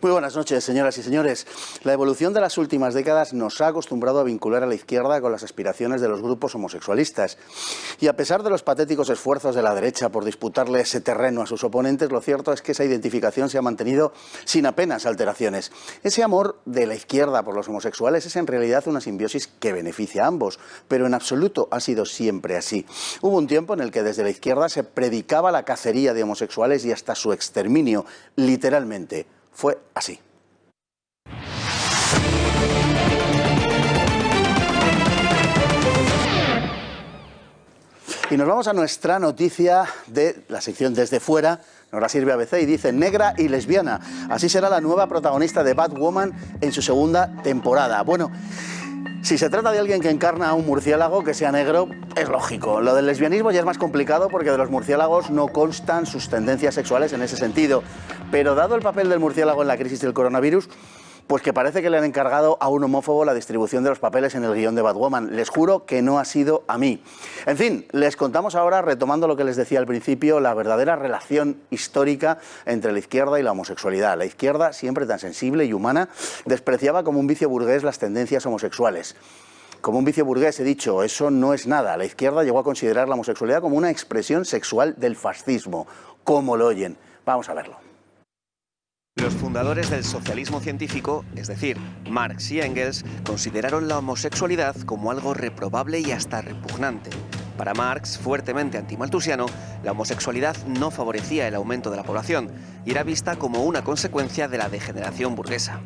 Muy buenas noches, señoras y señores. La evolución de las últimas décadas nos ha acostumbrado a vincular a la izquierda con las aspiraciones de los grupos homosexualistas. Y a pesar de los patéticos esfuerzos de la derecha por disputarle ese terreno a sus oponentes, lo cierto es que esa identificación se ha mantenido sin apenas alteraciones. Ese amor de la izquierda por los homosexuales es en realidad una simbiosis que beneficia a ambos, pero en absoluto ha sido siempre así. Hubo un tiempo en el que desde la izquierda se predicaba la cacería de homosexuales y hasta su exterminio, literalmente. Fue así. Y nos vamos a nuestra noticia de la sección Desde Fuera. Nos la sirve ABC y dice: negra y lesbiana. Así será la nueva protagonista de Batwoman en su segunda temporada. Bueno, si se trata de alguien que encarna a un murciélago, que sea negro, es lógico. Lo del lesbianismo ya es más complicado porque de los murciélagos no constan sus tendencias sexuales en ese sentido. Pero dado el papel del murciélago en la crisis del coronavirus, pues que parece que le han encargado a un homófobo la distribución de los papeles en el guión de Batwoman. Les juro que no ha sido a mí. En fin, les contamos ahora, retomando lo que les decía al principio, la verdadera relación histórica entre la izquierda y la homosexualidad. La izquierda, siempre tan sensible y humana, despreciaba como un vicio burgués las tendencias homosexuales. Como un vicio burgués, he dicho, eso no es nada. La izquierda llegó a considerar la homosexualidad como una expresión sexual del fascismo. ¿Cómo lo oyen? Vamos a verlo. Los fundadores del socialismo científico, es decir, Marx y Engels, consideraron la homosexualidad como algo reprobable y hasta repugnante. Para Marx, fuertemente antimalthusiano, la homosexualidad no favorecía el aumento de la población y era vista como una consecuencia de la degeneración burguesa.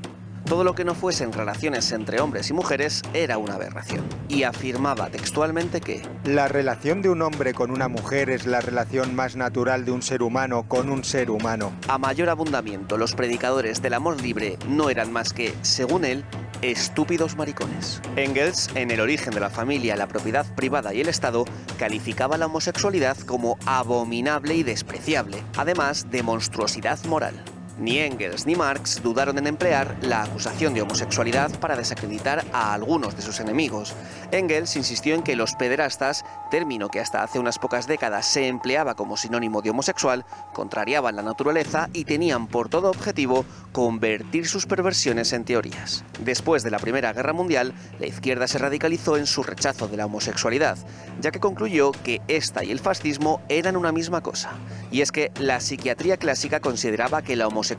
Todo lo que no fuesen relaciones entre hombres y mujeres era una aberración. Y afirmaba textualmente que la relación de un hombre con una mujer es la relación más natural de un ser humano con un ser humano. A mayor abundamiento, los predicadores del amor libre no eran más que, según él, estúpidos maricones. Engels, en El origen de la familia, la propiedad privada y el Estado, calificaba la homosexualidad como abominable y despreciable, además de monstruosidad moral. Ni Engels ni Marx dudaron en emplear la acusación de homosexualidad para desacreditar a algunos de sus enemigos. Engels insistió en que los pederastas, término que hasta hace unas pocas décadas se empleaba como sinónimo de homosexual, contrariaban la naturaleza y tenían por todo objetivo convertir sus perversiones en teorías. Después de la Primera Guerra Mundial, la izquierda se radicalizó en su rechazo de la homosexualidad, ya que concluyó que esta y el fascismo eran una misma cosa. Y es que la psiquiatría clásica consideraba que la homosexualidad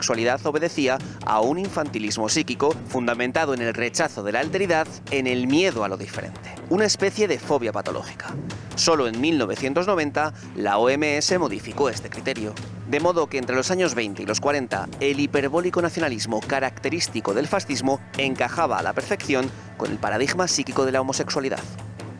obedecía a un infantilismo psíquico fundamentado en el rechazo de la alteridad, en el miedo a lo diferente. Una especie de fobia patológica. Solo en 1990 la OMS modificó este criterio. De modo que entre los años 20 y los 40, el hiperbólico nacionalismo característico del fascismo encajaba a la perfección con el paradigma psíquico de la homosexualidad.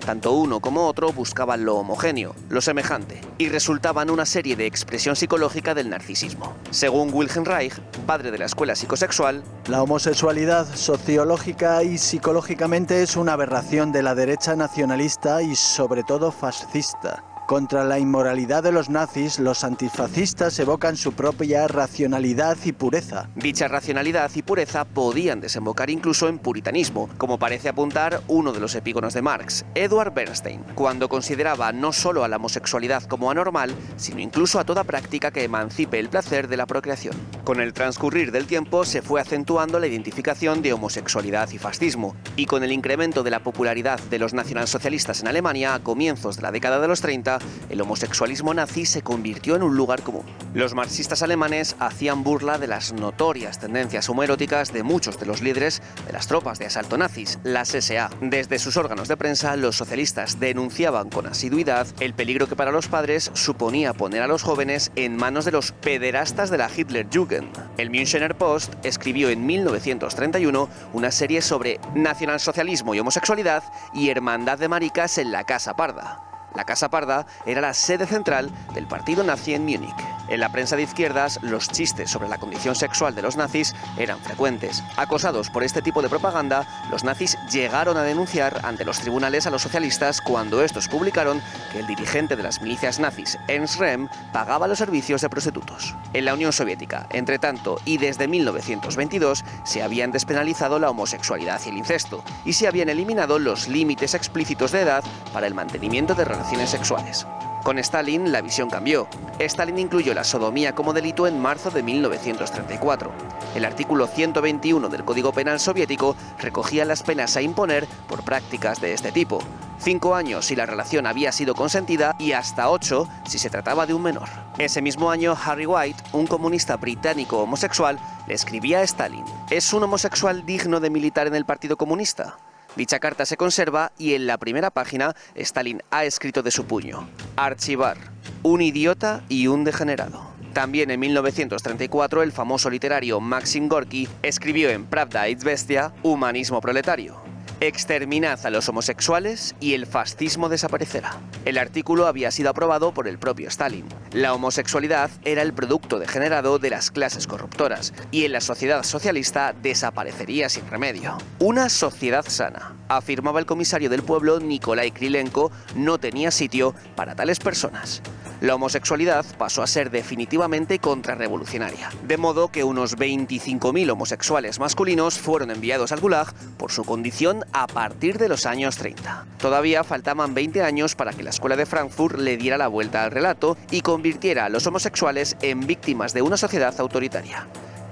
Tanto uno como otro buscaban lo homogéneo, lo semejante, y resultaban una serie de expresión psicológica del narcisismo. Según Wilhelm Reich, padre de la escuela psicosexual, la homosexualidad sociológica y psicológicamente es una aberración de la derecha nacionalista y sobre todo fascista. Contra la inmoralidad de los nazis, los antifascistas evocan su propia racionalidad y pureza. Dicha racionalidad y pureza podían desembocar incluso en puritanismo, como parece apuntar uno de los epígonos de Marx, Edward Bernstein, cuando consideraba no solo a la homosexualidad como anormal, sino incluso a toda práctica que emancipe el placer de la procreación. Con el transcurrir del tiempo se fue acentuando la identificación de homosexualidad y fascismo, y con el incremento de la popularidad de los nacionalsocialistas en Alemania a comienzos de la década de los 30, el homosexualismo nazi se convirtió en un lugar común. Los marxistas alemanes hacían burla de las notorias tendencias homoeróticas de muchos de los líderes de las tropas de asalto nazis, las SA. Desde sus órganos de prensa, los socialistas denunciaban con asiduidad el peligro que para los padres suponía poner a los jóvenes en manos de los pederastas de la Hitlerjugend. El Münchener Post escribió en 1931 una serie sobre nacionalsocialismo y homosexualidad y hermandad de maricas en la Casa Parda. La Casa Parda era la sede central del partido nazi en Múnich. En la prensa de izquierdas, los chistes sobre la condición sexual de los nazis eran frecuentes. Acosados por este tipo de propaganda, los nazis llegaron a denunciar ante los tribunales a los socialistas cuando estos publicaron que el dirigente de las milicias nazis, Ernst Röhm, pagaba los servicios de prostitutos. En la Unión Soviética, entre tanto, y desde 1922, se habían despenalizado la homosexualidad y el incesto, y se habían eliminado los límites explícitos de edad para el mantenimiento de relaciones sexuales. Con Stalin la visión cambió. Stalin incluyó la sodomía como delito en marzo de 1934. El artículo 121 del Código Penal soviético recogía las penas a imponer por prácticas de este tipo. 5 años si la relación había sido consentida y hasta 8 si se trataba de un menor. Ese mismo año, Harry White, un comunista británico homosexual, le escribía a Stalin: ¿es un homosexual digno de militar en el Partido Comunista? Dicha carta se conserva y en la primera página Stalin ha escrito de su puño: archivar, un idiota y un degenerado. También en 1934 el famoso literario Maxim Gorki escribió en Pravda y Izvestia: humanismo proletario. Exterminad a los homosexuales y el fascismo desaparecerá. El artículo había sido aprobado por el propio Stalin. La homosexualidad era el producto degenerado de las clases corruptoras y en la sociedad socialista desaparecería sin remedio. Una sociedad sana, afirmaba el comisario del pueblo Nikolai Krylenko, no tenía sitio para tales personas. La homosexualidad pasó a ser definitivamente contrarrevolucionaria, de modo que unos 25.000 homosexuales masculinos fueron enviados al Gulag por su condición a partir de los años 30. Todavía faltaban 20 años para que la Escuela de Frankfurt le diera la vuelta al relato y convirtiera a los homosexuales en víctimas de una sociedad autoritaria.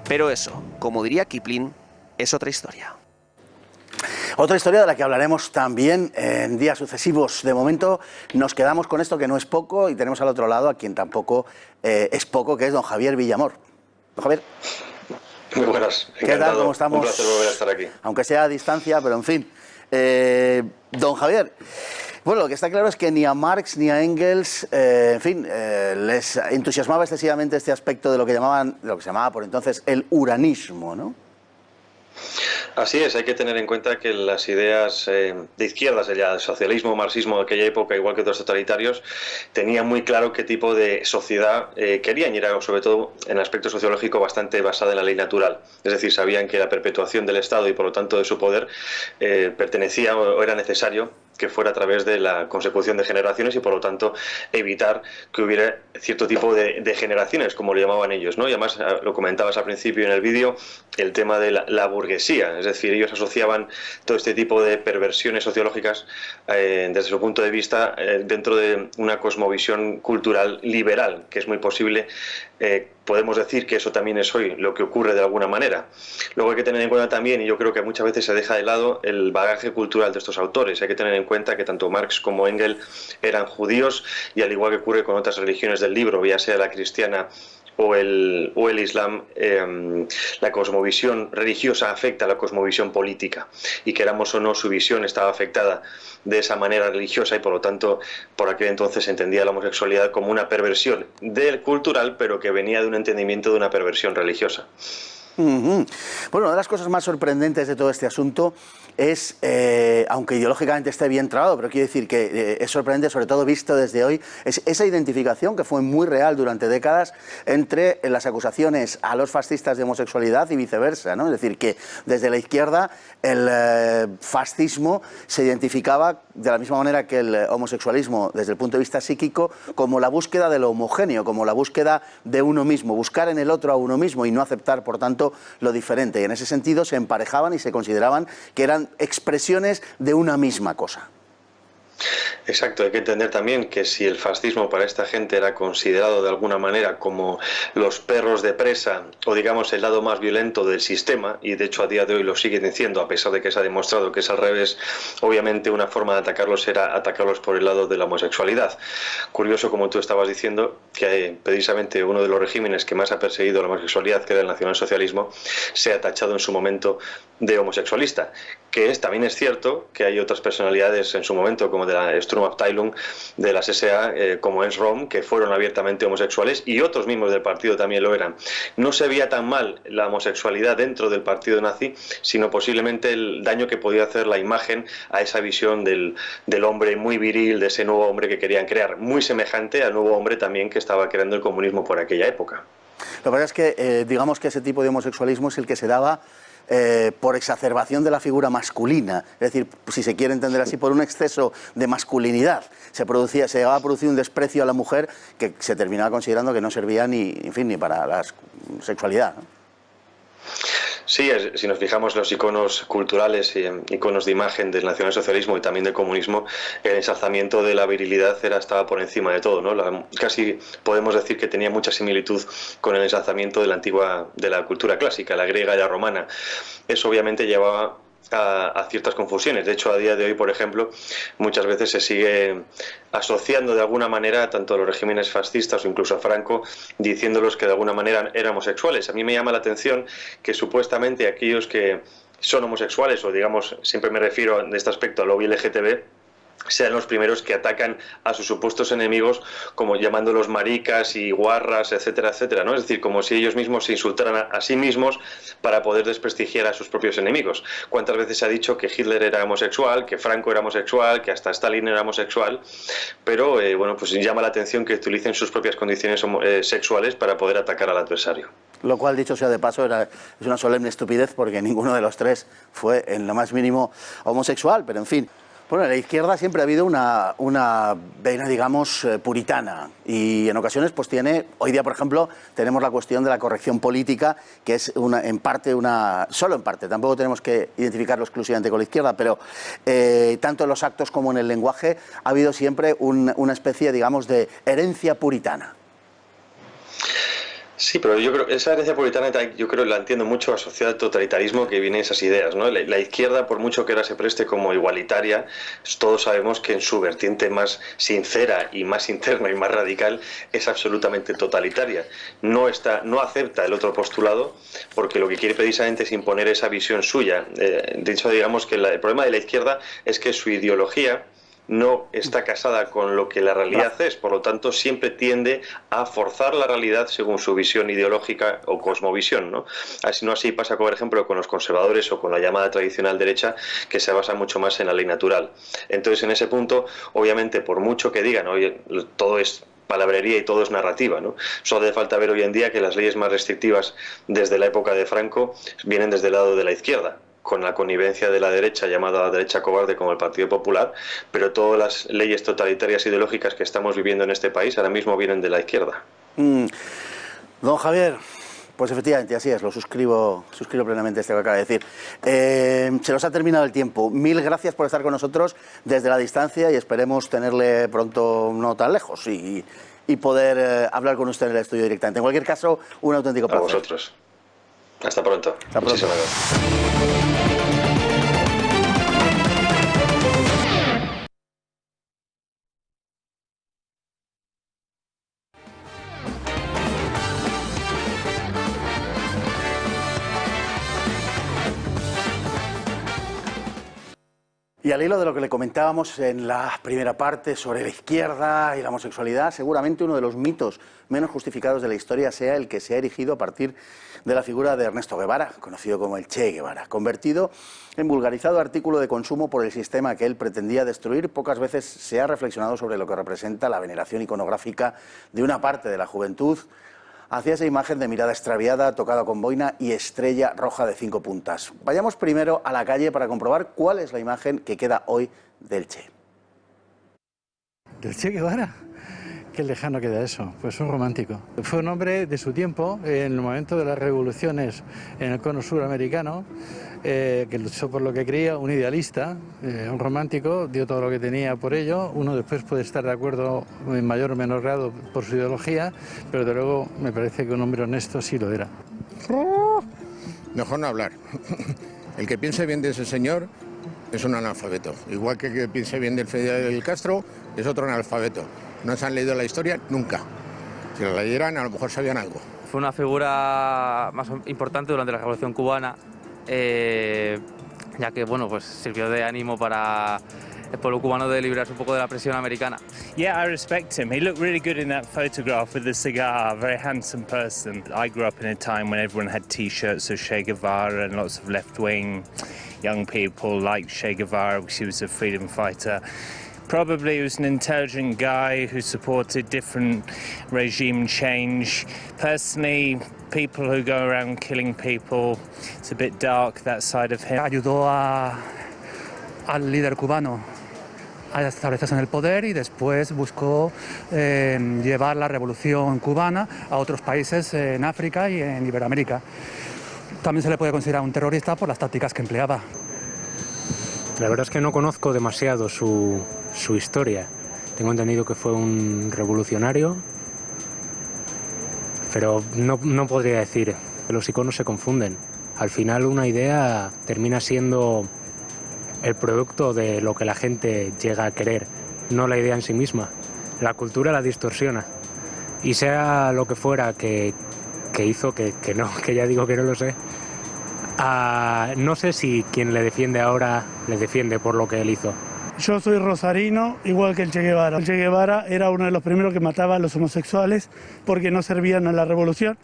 Pero eso, como diría Kipling, es otra historia. Otra historia de la que hablaremos también en días sucesivos. De momento nos quedamos con esto que no es poco y tenemos al otro lado a quien tampoco es poco, que es don Javier Villamor. Don Javier. Muy buenas. ¿Qué tal? ¿Cómo estamos? Un placer volver a estar aquí. Aunque sea a distancia, pero en fin. Don Javier, bueno, lo que está claro es que ni a Marx ni a Engels, en fin, les entusiasmaba excesivamente este aspecto de lo que se llamaba por entonces el uranismo, ¿no? Así es, hay que tener en cuenta que las ideas de izquierdas, el socialismo, marxismo de aquella época, igual que otros totalitarios, tenían muy claro qué tipo de sociedad querían y era sobre todo en el aspecto sociológico bastante basada en la ley natural. Es decir, sabían que la perpetuación del Estado y por lo tanto de su poder pertenecía o era necesario que fuera a través de la consecución de generaciones y por lo tanto evitar que hubiera cierto tipo de generaciones, como lo llamaban ellos, ¿no? Y además lo comentabas al principio en el vídeo, el tema de la burguesía, es decir, ellos asociaban todo este tipo de perversiones sociológicas desde su punto de vista dentro de una cosmovisión cultural liberal, que es muy posible. Podemos decir que eso también es hoy lo que ocurre de alguna manera. Luego hay que tener en cuenta también, y yo creo que muchas veces se deja de lado, el bagaje cultural de estos autores. Hay que tener en cuenta que tanto Marx como Engels eran judíos y al igual que ocurre con otras religiones del libro, ya sea la cristiana o el Islam, la cosmovisión religiosa afecta a la cosmovisión política y queramos o no su visión estaba afectada de esa manera religiosa y por lo tanto por aquel entonces se entendía la homosexualidad como una perversión del cultural pero que venía de un entendimiento de una perversión religiosa. Bueno, una de las cosas más sorprendentes de todo este asunto es, aunque ideológicamente esté bien trabado, pero quiero decir que es sorprendente, sobre todo visto desde hoy, es esa identificación que fue muy real durante décadas entre las acusaciones a los fascistas de homosexualidad y viceversa, ¿no? Es decir, que desde la izquierda el fascismo se identificaba de la misma manera que el homosexualismo desde el punto de vista psíquico como la búsqueda de lo homogéneo, como la búsqueda de uno mismo, buscar en el otro a uno mismo y no aceptar, por tanto, lo diferente. Y en ese sentido se emparejaban y se consideraban que eran expresiones de una misma cosa. Exacto, hay que entender también que si el fascismo para esta gente era considerado de alguna manera como los perros de presa o digamos el lado más violento del sistema, y de hecho a día de hoy lo siguen diciendo a pesar de que se ha demostrado que es al revés, obviamente una forma de atacarlos era atacarlos por el lado de la homosexualidad. Curioso, como tú estabas diciendo, que precisamente uno de los regímenes que más ha perseguido la homosexualidad, que era el nacionalsocialismo, se ha tachado en su momento de homosexualista, que también es cierto que hay otras personalidades en su momento como de la Sturmabteilung de las SA como Ernst Röhm, que fueron abiertamente homosexuales y otros miembros del partido también lo eran. No se veía tan mal la homosexualidad dentro del partido nazi, sino posiblemente el daño que podía hacer la imagen a esa visión del hombre muy viril, de ese nuevo hombre que querían crear, muy semejante al nuevo hombre también que estaba creando el comunismo por aquella época. Lo que pasa es que digamos que ese tipo de homosexualismo es el que se daba por exacerbación de la figura masculina, es decir, si se quiere entender así, por un exceso de masculinidad. Se llegaba a producir un desprecio a la mujer que se terminaba considerando que no servía ni para la sexualidad, ¿no? Sí, si nos fijamos en los iconos culturales y iconos de imagen del nacionalsocialismo y también del comunismo, el ensalzamiento de la virilidad estaba por encima de todo, ¿no? Casi podemos decir que tenía mucha similitud con el ensalzamiento de la cultura clásica, la griega y la romana. Eso obviamente llevaba a ciertas confusiones. De hecho, a día de hoy, por ejemplo, muchas veces se sigue asociando de alguna manera tanto a los regímenes fascistas o incluso a Franco, diciéndolos que de alguna manera eran homosexuales. A mí me llama la atención que supuestamente aquellos que son homosexuales, o digamos, siempre me refiero en este aspecto al lobby LGTB, sean los primeros que atacan a sus supuestos enemigos, como llamándolos maricas y guarras, etcétera, etcétera, ¿no? Es decir, como si ellos mismos se insultaran a sí mismos para poder desprestigiar a sus propios enemigos. ¿Cuántas veces se ha dicho que Hitler era homosexual, que Franco era homosexual, que hasta Stalin era homosexual? Pero, bueno, pues llama la atención que utilicen sus propias condiciones sexuales para poder atacar al adversario. Lo cual, dicho sea de paso, es una solemne estupidez porque ninguno de los tres fue en lo más mínimo homosexual, pero en fin. Bueno, en la izquierda siempre ha habido una vena, digamos, puritana y en ocasiones pues hoy día por ejemplo tenemos la cuestión de la corrección política, que es solo en parte, tampoco tenemos que identificarlo exclusivamente con la izquierda, pero tanto en los actos como en el lenguaje ha habido siempre una especie, digamos, de herencia puritana. Sí, pero yo creo que esa herencia puritana la entiendo mucho asociada al totalitarismo que viene de esas ideas, ¿no? La izquierda, por mucho que ahora se preste como igualitaria, todos sabemos que en su vertiente más sincera y más interna y más radical es absolutamente totalitaria. No acepta el otro postulado porque lo que quiere precisamente es imponer esa visión suya. De hecho, digamos que el problema de la izquierda es que su ideología no está casada con lo que la realidad es, por lo tanto siempre tiende a forzar la realidad según su visión ideológica o cosmovisión, ¿no? Así pasa, por ejemplo, con los conservadores o con la llamada tradicional derecha, que se basa mucho más en la ley natural. Entonces, en ese punto, obviamente, por mucho que digan, oye, todo es palabrería y todo es narrativa, ¿no? Solo hace falta ver hoy en día que las leyes más restrictivas desde la época de Franco vienen desde el lado de la izquierda, con la connivencia de la derecha, llamada la derecha cobarde como el Partido Popular, pero todas las leyes totalitarias ideológicas que estamos viviendo en este país ahora mismo vienen de la izquierda. Don Javier, pues efectivamente así es, lo suscribo plenamente esto que acaba de decir. Se nos ha terminado el tiempo. Mil gracias por estar con nosotros desde la distancia y esperemos tenerle pronto no tan lejos y poder hablar con usted en el estudio directamente. En cualquier caso, un auténtico placer. A vosotros. Hasta pronto. Hasta pronto. Muchísimas gracias. Y al hilo de lo que le comentábamos en la primera parte sobre la izquierda y la homosexualidad, seguramente uno de los mitos menos justificados de la historia sea el que se ha erigido a partir de la figura de Ernesto Guevara, conocido como el Che Guevara, convertido en vulgarizado artículo de consumo por el sistema que él pretendía destruir. Pocas veces se ha reflexionado sobre lo que representa la veneración iconográfica de una parte de la juventud hacia esa imagen de mirada extraviada, tocada con boina y estrella roja de 5 puntas. Vayamos primero a la calle para comprobar cuál es la imagen que queda hoy del Che. ¿Del Che Guevara? Qué lejano queda eso, pues un romántico. Fue un hombre de su tiempo, en el momento de las revoluciones en el cono suramericano, que luchó por lo que creía, un idealista, un romántico, dio todo lo que tenía por ello. Uno después puede estar de acuerdo en mayor o menor grado por su ideología, pero de luego me parece que un hombre honesto sí lo era. Mejor no hablar. El que piense bien de ese señor es un analfabeto, igual que el que piense bien del Fidel Castro es otro analfabeto. No se han leído la historia nunca. Si la leyeran, a lo mejor sabían algo. Fue una figura más importante durante la Revolución Cubana, ya que bueno, pues sirvió de ánimo para el pueblo cubano de librarse un poco de la presión americana. Yeah, I respect him. He looked really good in that photograph with the cigar. Very handsome person. I grew up in a time when everyone had T-shirts of Che Guevara and lots of left-wing young people liked Che Guevara because he was a freedom fighter. Probably he was an intelligent guy who supported different regime change. Personally, people who go around killing people, it's a bit dark, that side of him. Ayudó al líder cubano a establecerse en el poder y después buscó llevar la revolución cubana a otros países en África y en Iberoamérica. También se le puede considerar un terrorista por las tácticas que empleaba. La verdad es que no conozco demasiado su historia. Tengo entendido que fue un revolucionario, pero no podría decir. Los iconos se confunden. Al final una idea termina siendo el producto de lo que la gente llega a querer, no la idea en sí misma. La cultura la distorsiona. Y sea lo que fuera que hizo, que ya digo que no lo sé, no sé si quien le defiende ahora le defiende por lo que él hizo. Yo soy rosarino, igual que el Che Guevara. El Che Guevara era uno de los primeros que mataba a los homosexuales porque no servían a la revolución.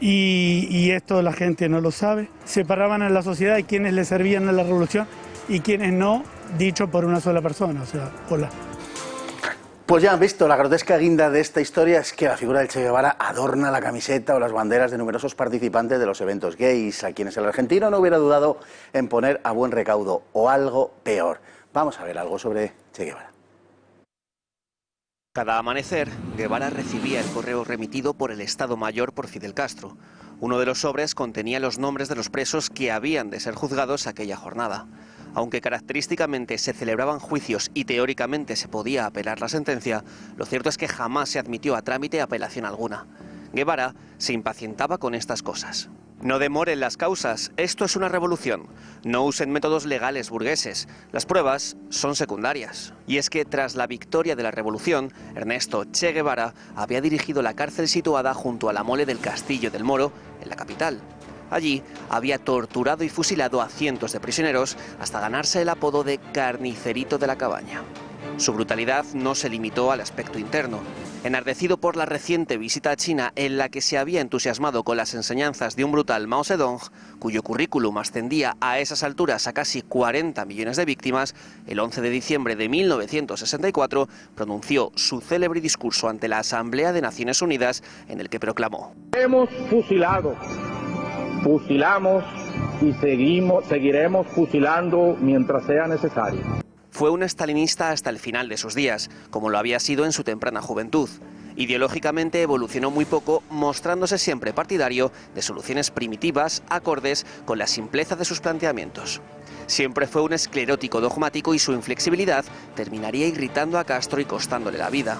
Y esto la gente no lo sabe. Separaban a la sociedad de quienes le servían a la revolución y quienes no, dicho por una sola persona, o sea, hola. Pues ya han visto, la grotesca guinda de esta historia es que la figura del Che Guevara adorna la camiseta o las banderas de numerosos participantes de los eventos gays, a quienes el argentino no hubiera dudado en poner a buen recaudo, o algo peor. Vamos a ver algo sobre Che Guevara. Cada amanecer, Guevara recibía el correo remitido por el Estado Mayor por Fidel Castro. Uno de los sobres contenía los nombres de los presos que habían de ser juzgados aquella jornada. Aunque característicamente se celebraban juicios y teóricamente se podía apelar la sentencia, lo cierto es que jamás se admitió a trámite apelación alguna. Guevara se impacientaba con estas cosas. No demoren las causas, esto es una revolución. No usen métodos legales burgueses, las pruebas son secundarias. Y es que tras la victoria de la revolución, Ernesto Che Guevara había dirigido la cárcel situada junto a la mole del Castillo del Moro, en la capital. Allí había torturado y fusilado a cientos de prisioneros hasta ganarse el apodo de Carnicerito de la Cabaña. Su brutalidad no se limitó al aspecto interno. Enardecido por la reciente visita a China en la que se había entusiasmado con las enseñanzas de un brutal Mao Zedong, cuyo currículum ascendía a esas alturas a casi 40 millones de víctimas, el 11 de diciembre de 1964 pronunció su célebre discurso ante la Asamblea de Naciones Unidas en el que proclamó: hemos fusilado, fusilamos y seguiremos fusilando mientras sea necesario. Fue un estalinista hasta el final de sus días, como lo había sido en su temprana juventud. Ideológicamente evolucionó muy poco, mostrándose siempre partidario de soluciones primitivas, acordes con la simpleza de sus planteamientos. Siempre fue un esclerótico dogmático y su inflexibilidad terminaría irritando a Castro y costándole la vida.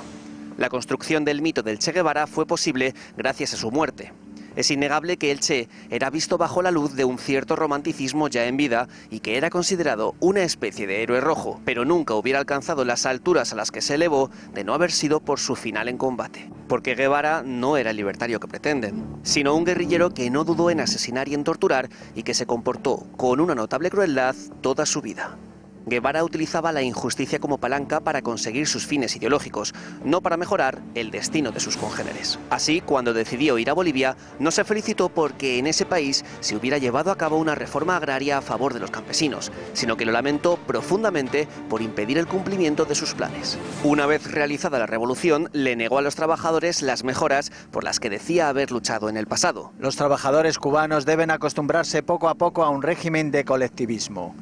La construcción del mito del Che Guevara fue posible gracias a su muerte. Es innegable que el Che era visto bajo la luz de un cierto romanticismo ya en vida y que era considerado una especie de héroe rojo, pero nunca hubiera alcanzado las alturas a las que se elevó de no haber sido por su final en combate. Porque Guevara no era el libertario que pretenden, sino un guerrillero que no dudó en asesinar y en torturar y que se comportó con una notable crueldad toda su vida. Guevara utilizaba la injusticia como palanca para conseguir sus fines ideológicos, no para mejorar el destino de sus congéneres. Así, cuando decidió ir a Bolivia, no se felicitó porque en ese país se hubiera llevado a cabo una reforma agraria a favor de los campesinos, sino que lo lamentó profundamente por impedir el cumplimiento de sus planes. Una vez realizada la revolución, le negó a los trabajadores las mejoras por las que decía haber luchado en el pasado. Los trabajadores cubanos deben acostumbrarse poco a poco a un régimen de colectivismo.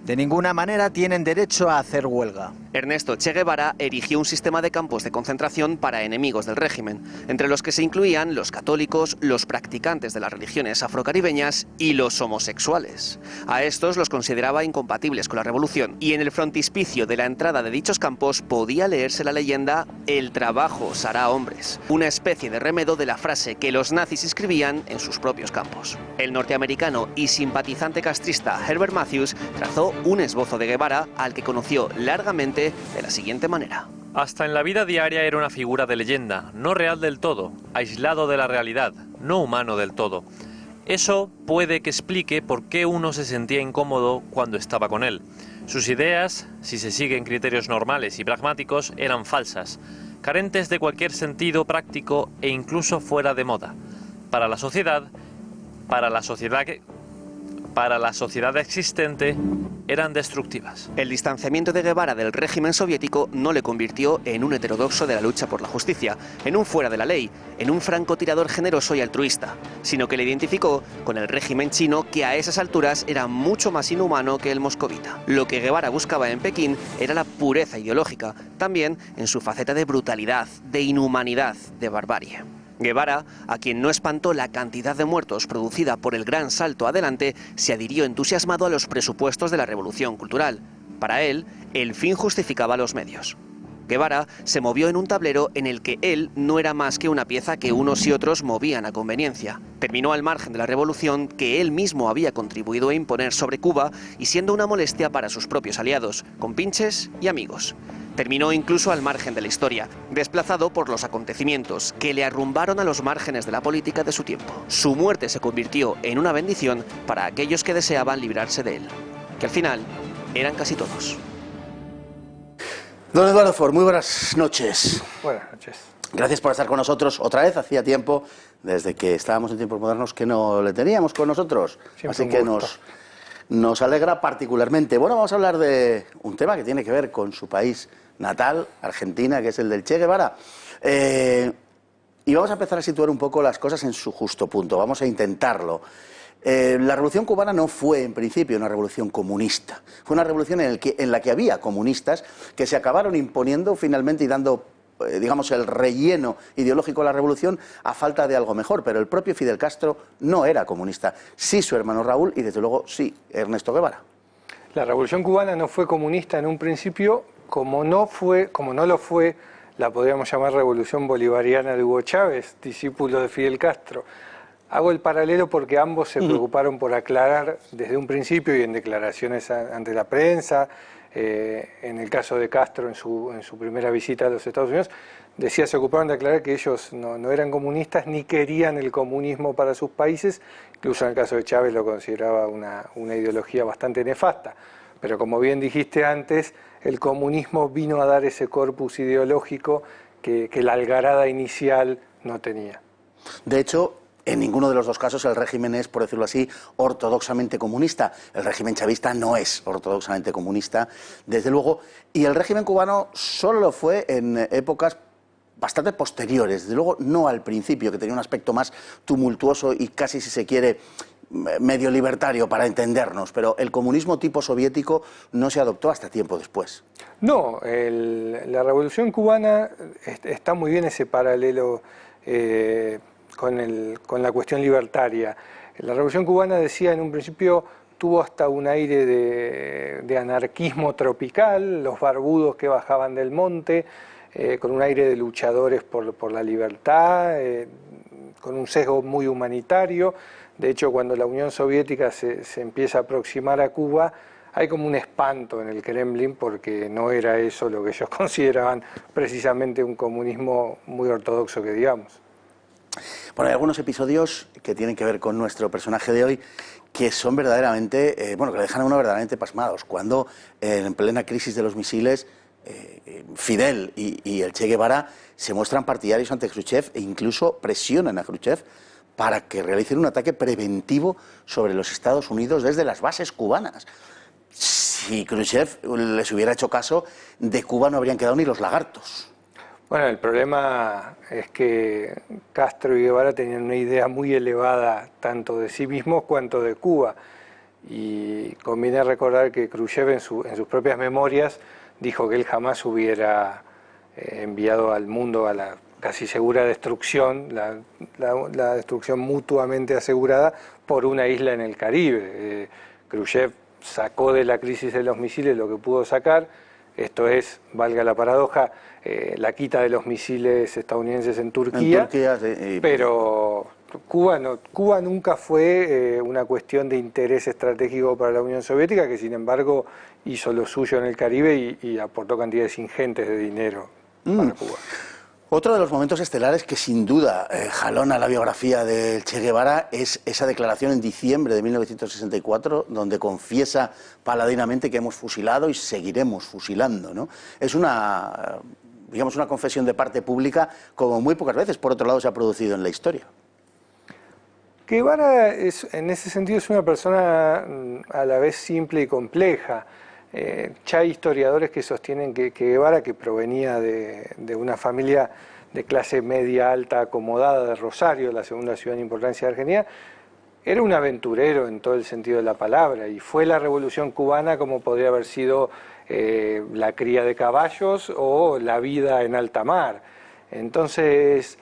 De ninguna manera tienen derecho a hacer huelga. Ernesto Che Guevara erigió un sistema de campos de concentración para enemigos del régimen, entre los que se incluían los católicos, los practicantes de las religiones afrocaribeñas y los homosexuales. A estos los consideraba incompatibles con la revolución, y en el frontispicio de la entrada de dichos campos podía leerse la leyenda «El trabajo os hará hombres», una especie de remedo de la frase que los nazis escribían en sus propios campos. El norteamericano y simpatizante castrista Herbert Matthews trazó un esbozo de Guevara al que conoció largamente de la siguiente manera. Hasta en la vida diaria era una figura de leyenda, no real del todo, aislado de la realidad, no humano del todo. Eso puede que explique por qué uno se sentía incómodo cuando estaba con él. Sus ideas, si se siguen criterios normales y pragmáticos, eran falsas, carentes de cualquier sentido práctico e incluso fuera de moda. Para la sociedad existente, eran destructivas. El distanciamiento de Guevara del régimen soviético no le convirtió en un heterodoxo de la lucha por la justicia, en un fuera de la ley, en un francotirador generoso y altruista, sino que le identificó con el régimen chino, que a esas alturas era mucho más inhumano que el moscovita. Lo que Guevara buscaba en Pekín era la pureza ideológica, también en su faceta de brutalidad, de inhumanidad, de barbarie. Guevara, a quien no espantó la cantidad de muertos producida por el gran salto adelante, se adhirió entusiasmado a los presupuestos de la Revolución Cultural. Para él, el fin justificaba los medios. Guevara se movió en un tablero en el que él no era más que una pieza que unos y otros movían a conveniencia. Terminó al margen de la revolución que él mismo había contribuido a imponer sobre Cuba y siendo una molestia para sus propios aliados, compinches y amigos. Terminó incluso al margen de la historia, desplazado por los acontecimientos que le arrumbaron a los márgenes de la política de su tiempo. Su muerte se convirtió en una bendición para aquellos que deseaban librarse de él, que al final eran casi todos. Don Eduardo Fort, muy buenas noches. Buenas noches. Gracias por estar con nosotros otra vez. Hacía tiempo, desde que estábamos en Tiempos Modernos, que no le teníamos con nosotros. Siempre así que nos alegra particularmente. Bueno, vamos a hablar de un tema que tiene que ver con su país natal, Argentina, que es el del Che Guevara. Y vamos a empezar a situar un poco las cosas en su justo punto. Vamos a intentarlo. La revolución cubana no fue en principio una revolución comunista, fue una revolución en la que había comunistas que se acabaron imponiendo finalmente y dando, digamos, el relleno ideológico a la revolución a falta de algo mejor, pero el propio Fidel Castro no era comunista, sí su hermano Raúl y desde luego sí Ernesto Guevara. La revolución cubana no fue comunista en un principio, como no lo fue, la podríamos llamar revolución bolivariana de Hugo Chávez, discípulo de Fidel Castro. Hago el paralelo porque ambos se preocuparon por aclarar desde un principio y en declaraciones ante la prensa. En el caso de Castro, en su primera visita a los Estados Unidos, se ocuparon de aclarar que ellos no eran comunistas ni querían el comunismo para sus países. Incluso en el caso de Chávez lo consideraba una ideología bastante nefasta. Pero como bien dijiste antes, el comunismo vino a dar ese corpus ideológico que la algarada inicial no tenía. De hecho, en ninguno de los dos casos el régimen es, por decirlo así, ortodoxamente comunista. El régimen chavista no es ortodoxamente comunista, desde luego, y el régimen cubano solo lo fue en épocas bastante posteriores, desde luego no al principio, que tenía un aspecto más tumultuoso y casi, si se quiere, medio libertario para entendernos, pero el comunismo tipo soviético no se adoptó hasta tiempo después. No, la revolución cubana, está muy bien ese paralelo con la cuestión libertaria. La revolución cubana, decía en un principio, tuvo hasta un aire de anarquismo tropical, los barbudos que bajaban del monte, con un aire de luchadores por la libertad, con un sesgo muy humanitario. De hecho, cuando la Unión Soviética se empieza a aproximar a Cuba, hay como un espanto en el Kremlin porque no era eso lo que ellos consideraban precisamente un comunismo muy ortodoxo, que digamos. Bueno, hay algunos episodios que tienen que ver con nuestro personaje de hoy que son verdaderamente, que le dejan a uno verdaderamente pasmados. Cuando en plena crisis de los misiles, Fidel y el Che Guevara se muestran partidarios ante Khrushchev e incluso presionan a Khrushchev para que realicen un ataque preventivo sobre los Estados Unidos desde las bases cubanas. Si Khrushchev les hubiera hecho caso, de Cuba no habrían quedado ni los lagartos. Bueno, el problema es que Castro y Guevara tenían una idea muy elevada tanto de sí mismos cuanto de Cuba. Y conviene recordar que Khrushchev en sus propias memorias dijo que él jamás hubiera enviado al mundo a la casi segura destrucción, la destrucción mutuamente asegurada por una isla en el Caribe. Khrushchev sacó de la crisis de los misiles lo que pudo sacar, esto es, valga la paradoja, la quita de los misiles estadounidenses en Turquía, sí, pero Cuba nunca fue una cuestión de interés estratégico para la Unión Soviética, que sin embargo hizo lo suyo en el Caribe y aportó cantidades ingentes de dinero para Cuba. Otro de los momentos estelares que sin duda jalona la biografía del Che Guevara es esa declaración en diciembre de 1964 donde confiesa paladinamente que hemos fusilado y seguiremos fusilando, ¿no? Es una confesión de parte pública como muy pocas veces, por otro lado, se ha producido en la historia. Guevara en ese sentido es una persona a la vez simple y compleja. Ya hay historiadores que sostienen que Guevara, que provenía de una familia de clase media alta acomodada de Rosario, la segunda ciudad en importancia de Argentina, era un aventurero en todo el sentido de la palabra, y fue la Revolución Cubana como podría haber sido la cría de caballos o la vida en alta mar. Entonces,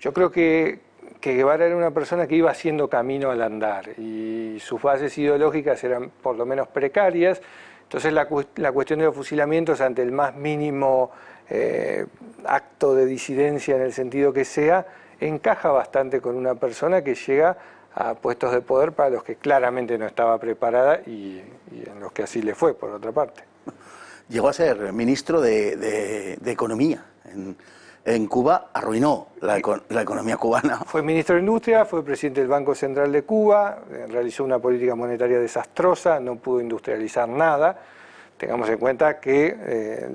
Yo creo que Guevara era una persona que iba haciendo camino al andar y sus bases ideológicas eran por lo menos precarias. Entonces la cuestión de los fusilamientos ante el más mínimo acto de disidencia en el sentido que sea, encaja bastante con una persona que llega a puestos de poder para los que claramente no estaba preparada y en los que así le fue, por otra parte. Llegó a ser ministro de Economía. En Cuba arruinó la economía cubana. Fue ministro de Industria, fue presidente del Banco Central de Cuba, realizó una política monetaria desastrosa, no pudo industrializar nada. Tengamos en cuenta que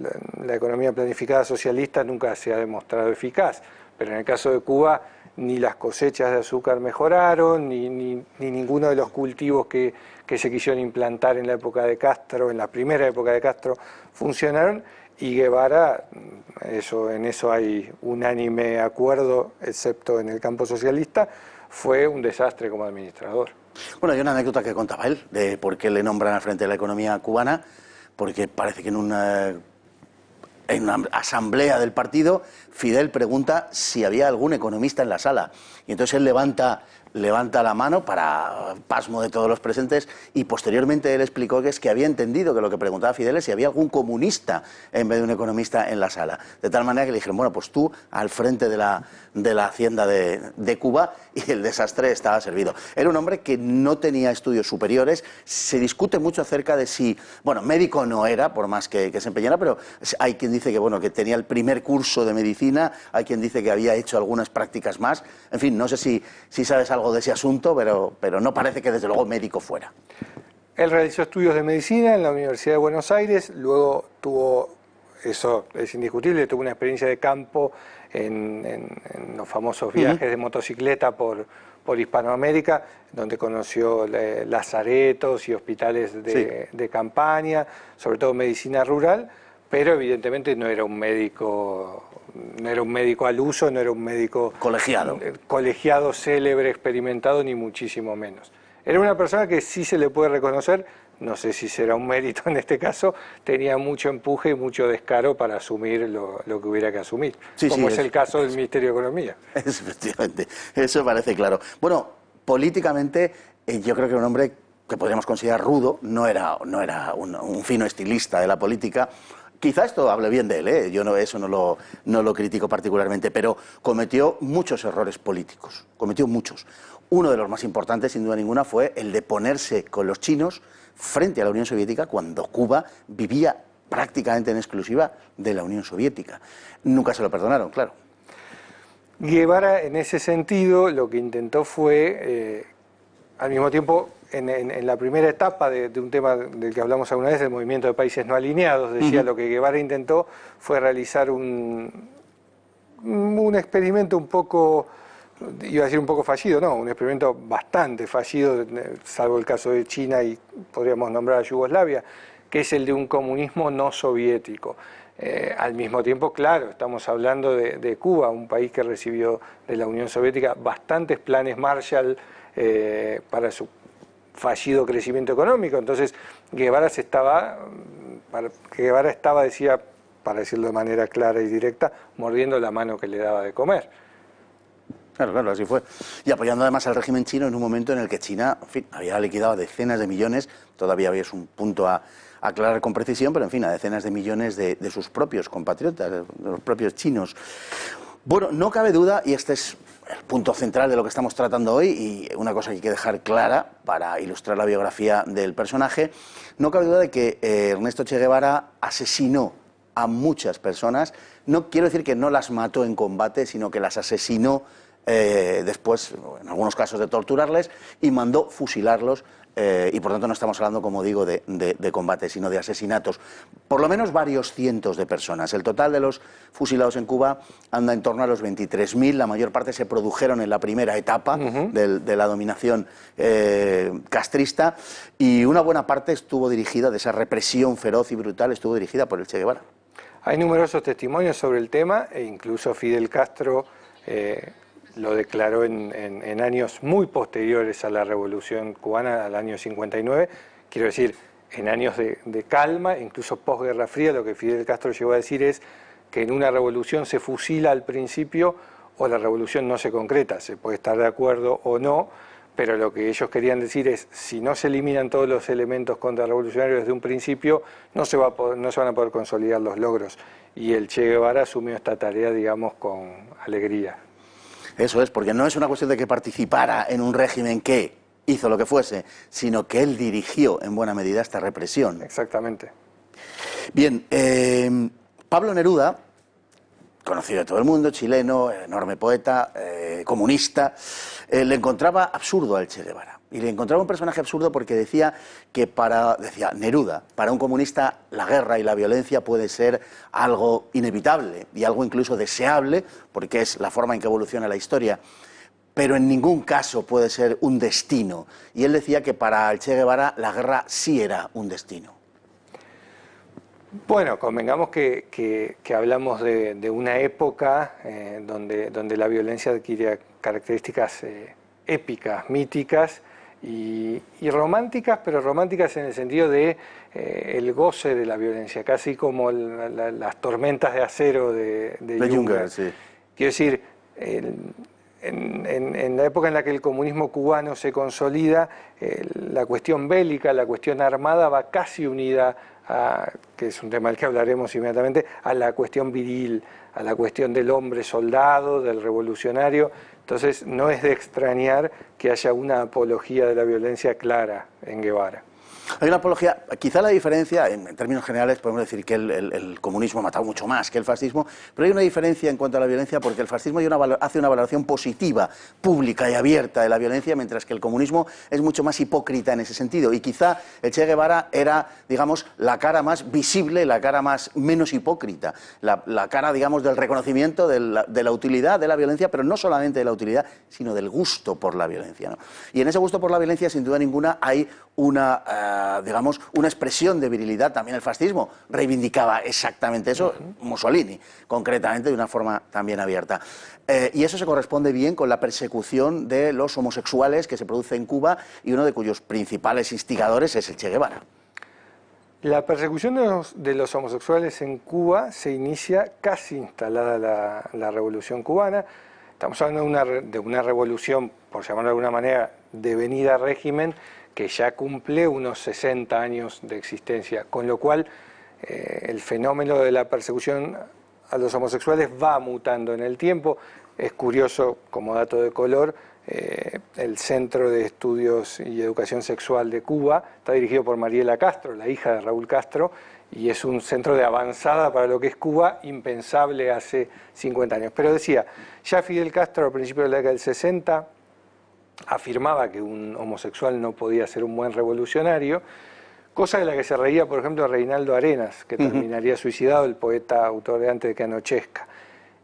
la economía planificada socialista nunca se ha demostrado eficaz, pero en el caso de Cuba ni las cosechas de azúcar mejoraron, ni ninguno de los cultivos que se quisieron implantar en la época de Castro, en la primera época de Castro, funcionaron. Y Guevara, en eso hay unánime acuerdo, excepto en el campo socialista, fue un desastre como administrador. Bueno, hay una anécdota que contaba él, de por qué le nombran al frente de la economía cubana, porque parece que en una asamblea del partido, Fidel pregunta si había algún economista en la sala. Y entonces él levanta la mano para pasmo de todos los presentes y posteriormente él explicó que es que había entendido que lo que preguntaba Fidel es si había algún comunista en vez de un economista en la sala. De tal manera que le dijeron, bueno, pues tú al frente de la hacienda de Cuba, y el desastre estaba servido. Era un hombre que no tenía estudios superiores, se discute mucho acerca de si, bueno, médico no era, por más que se empeñara, pero hay quien dice que, bueno, que tenía el primer curso de medicina, hay quien dice que había hecho algunas prácticas más, en fin, no sé si sabes algo de ese asunto, pero no parece que desde luego médico fuera. Él realizó estudios de medicina en la Universidad de Buenos Aires, luego tuvo, eso es indiscutible, tuvo una experiencia de campo en los famosos viajes de motocicleta por Hispanoamérica, donde conoció lazaretos y hospitales de campaña, sobre todo medicina rural, pero evidentemente no era un médico al uso, no era un médico colegiado, célebre, experimentado, ni muchísimo menos. Era una persona que sí se le puede reconocer, no sé si será un mérito en este caso, tenía mucho empuje y mucho descaro para asumir lo que hubiera que asumir, como es el caso del Ministerio de Economía. Efectivamente, eso parece claro. Bueno, políticamente yo creo que era un hombre que podríamos considerar rudo, no era un fino estilista de la política. Quizá esto hable bien de él, ¿eh? Yo eso no lo critico particularmente, pero cometió muchos errores políticos, cometió muchos. Uno de los más importantes, sin duda ninguna, fue el de ponerse con los chinos frente a la Unión Soviética cuando Cuba vivía prácticamente en exclusiva de la Unión Soviética. Nunca se lo perdonaron, claro. Guevara, en ese sentido, lo que intentó fue, al mismo tiempo, en la primera etapa de un tema del que hablamos alguna vez, el movimiento de países no alineados, decía, lo que Guevara intentó fue realizar un experimento un poco, iba a decir un poco fallido, no, un experimento bastante fallido, salvo el caso de China y podríamos nombrar a Yugoslavia, que es el de un comunismo no soviético. Al mismo tiempo, claro, estamos hablando de Cuba, un país que recibió de la Unión Soviética bastantes planes Marshall para su fallido crecimiento económico. Entonces Guevara estaba, decía, para decirlo de manera clara y directa, mordiendo la mano que le daba de comer. Claro, así fue. Y apoyando además al régimen chino en un momento en el que China, en fin, había liquidado a decenas de millones, todavía es un punto a aclarar con precisión, pero en fin, a decenas de millones de sus propios compatriotas, de los propios chinos. Bueno, no cabe duda, y este es el punto central de lo que estamos tratando hoy, y una cosa que hay que dejar clara para ilustrar la biografía del personaje, no cabe duda de que Ernesto Che Guevara asesinó a muchas personas. No quiero decir que no las mató en combate, sino que las asesinó después, en algunos casos, de torturarles, y mandó fusilarlos, y por tanto no estamos hablando, como digo, de combate, sino de asesinatos. Por lo menos varios cientos de personas. El total de los fusilados en Cuba anda en torno a los 23.000, la mayor parte se produjeron en la primera etapa de la dominación castrista, y una buena parte estuvo dirigida, de esa represión feroz y brutal, estuvo dirigida por el Che Guevara. Hay numerosos testimonios sobre el tema, e incluso Fidel Castro lo declaró en años muy posteriores a la Revolución Cubana, al año 59, quiero decir, en años de calma, incluso posguerra fría. Lo que Fidel Castro llegó a decir es que en una revolución se fusila al principio o la revolución no se concreta. Se puede estar de acuerdo o no, pero lo que ellos querían decir es, si no se eliminan todos los elementos contrarrevolucionarios desde un principio, no se van a poder consolidar los logros. Y el Che Guevara asumió esta tarea, digamos, con alegría. Eso es, porque no es una cuestión de que participara en un régimen que hizo lo que fuese, sino que él dirigió en buena medida esta represión. Exactamente. Bien, Pablo Neruda, conocido de todo el mundo, chileno, enorme poeta, comunista, le encontraba absurdo al Che Guevara. Y le encontraba un personaje absurdo porque decía que decía Neruda, para un comunista la guerra y la violencia puede ser algo inevitable y algo incluso deseable, porque es la forma en que evoluciona la historia, pero en ningún caso puede ser un destino. Y él decía que para el Che Guevara la guerra sí era un destino. Bueno, convengamos que hablamos de una época donde la violencia adquiere características épicas, míticas y románticas, pero románticas en el sentido de el goce de la violencia, casi como las tormentas de acero de Junger. Sí. Quiero decir, en la época en la que el comunismo cubano se consolida, la cuestión bélica, la cuestión armada va casi unida que es un tema del que hablaremos inmediatamente, a la cuestión viril, a la cuestión del hombre soldado, del revolucionario. Entonces no es de extrañar que haya una apología de la violencia clara en Guevara. Hay una apología, quizá la diferencia, en términos generales podemos decir que el comunismo ha matado mucho más que el fascismo, pero hay una diferencia en cuanto a la violencia porque el fascismo hace una valoración positiva, pública y abierta de la violencia, mientras que el comunismo es mucho más hipócrita en ese sentido. Y quizá el Che Guevara era, digamos, la cara más visible, la cara menos hipócrita, la cara, digamos, del reconocimiento de la utilidad de la violencia, pero no solamente de la utilidad, sino del gusto por la violencia, ¿no? Y en ese gusto por la violencia, sin duda ninguna, hay digamos, una expresión de virilidad. También el fascismo reivindicaba exactamente eso, Mussolini, concretamente, de una forma también abierta. Y eso se corresponde bien con la persecución de los homosexuales que se produce en Cuba y uno de cuyos principales instigadores es el Che Guevara. La persecución de los homosexuales en Cuba se inicia casi instalada la Revolución Cubana. Estamos hablando de una revolución, por llamarlo de alguna manera, devenida a régimen, que ya cumple unos 60 años de existencia, con lo cual el fenómeno de la persecución a los homosexuales va mutando en el tiempo. Es curioso, como dato de color, el Centro de Estudios y Educación Sexual de Cuba está dirigido por Mariela Castro, la hija de Raúl Castro, y es un centro de avanzada para lo que es Cuba, impensable hace 50 años. Pero decía, ya Fidel Castro a principios de la década del 60 afirmaba que un homosexual no podía ser un buen revolucionario, cosa de la que se reía, por ejemplo, Reinaldo Arenas, que terminaría suicidado, el poeta autor de Antes de que anochezca.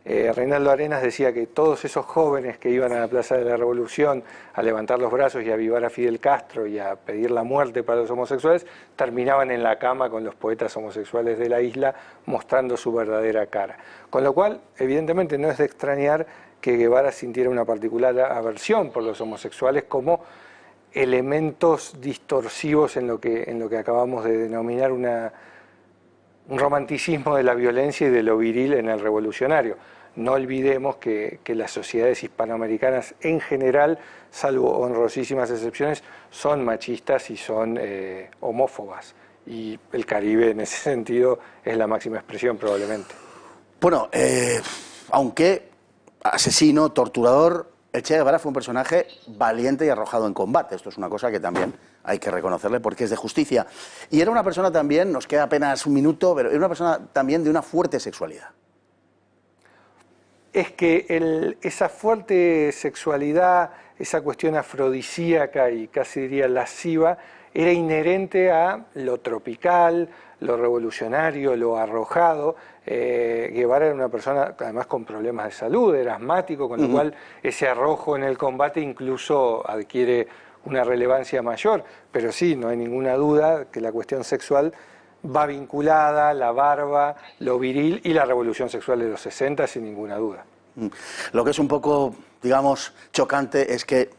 Reinaldo Arenas decía que todos esos jóvenes que iban a la Plaza de la Revolución a levantar los brazos y a avivar a Fidel Castro y a pedir la muerte para los homosexuales, terminaban en la cama con los poetas homosexuales de la isla mostrando su verdadera cara. Con lo cual, evidentemente, no es de extrañar que Guevara sintiera una particular aversión por los homosexuales como elementos distorsivos en lo que acabamos de denominar un romanticismo de la violencia y de lo viril en el revolucionario. No olvidemos que las sociedades hispanoamericanas en general, salvo honrosísimas excepciones, son machistas y son homófobas. Y el Caribe en ese sentido es la máxima expresión probablemente. Bueno, aunque asesino, torturador, el Che Guevara fue un personaje valiente y arrojado en combate. Esto es una cosa que también hay que reconocerle porque es de justicia. Y era una persona también, nos queda apenas un minuto, pero era una persona también de una fuerte sexualidad. Es que esa fuerte sexualidad, esa cuestión afrodisíaca y casi diría lasciva, era inherente a lo tropical, lo revolucionario, lo arrojado. Guevara era una persona además con problemas de salud, era asmático, con lo cual ese arrojo en el combate incluso adquiere una relevancia mayor. Pero sí, no hay ninguna duda que la cuestión sexual va vinculada, la barba, lo viril y la revolución sexual de los 60, sin ninguna duda. Lo que es un poco, digamos, chocante es que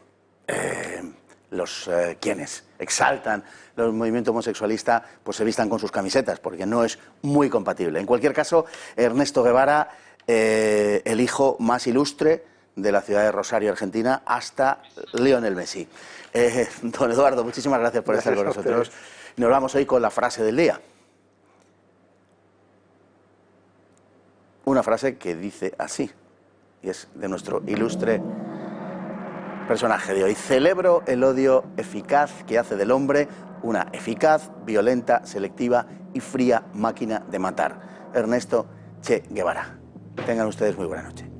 quienes exaltan el movimiento homosexualista pues se vistan con sus camisetas, porque no es muy compatible. En cualquier caso, Ernesto Guevara el hijo más ilustre de la ciudad de Rosario, Argentina, hasta Lionel Messi. Don Eduardo, muchísimas gracias por estar con nosotros. Nos vamos hoy con la frase del día. Una frase que dice así, y es de nuestro ilustre personaje de hoy. Celebro el odio eficaz que hace del hombre una eficaz, violenta, selectiva y fría máquina de matar. Ernesto Che Guevara. Tengan ustedes muy buena noche.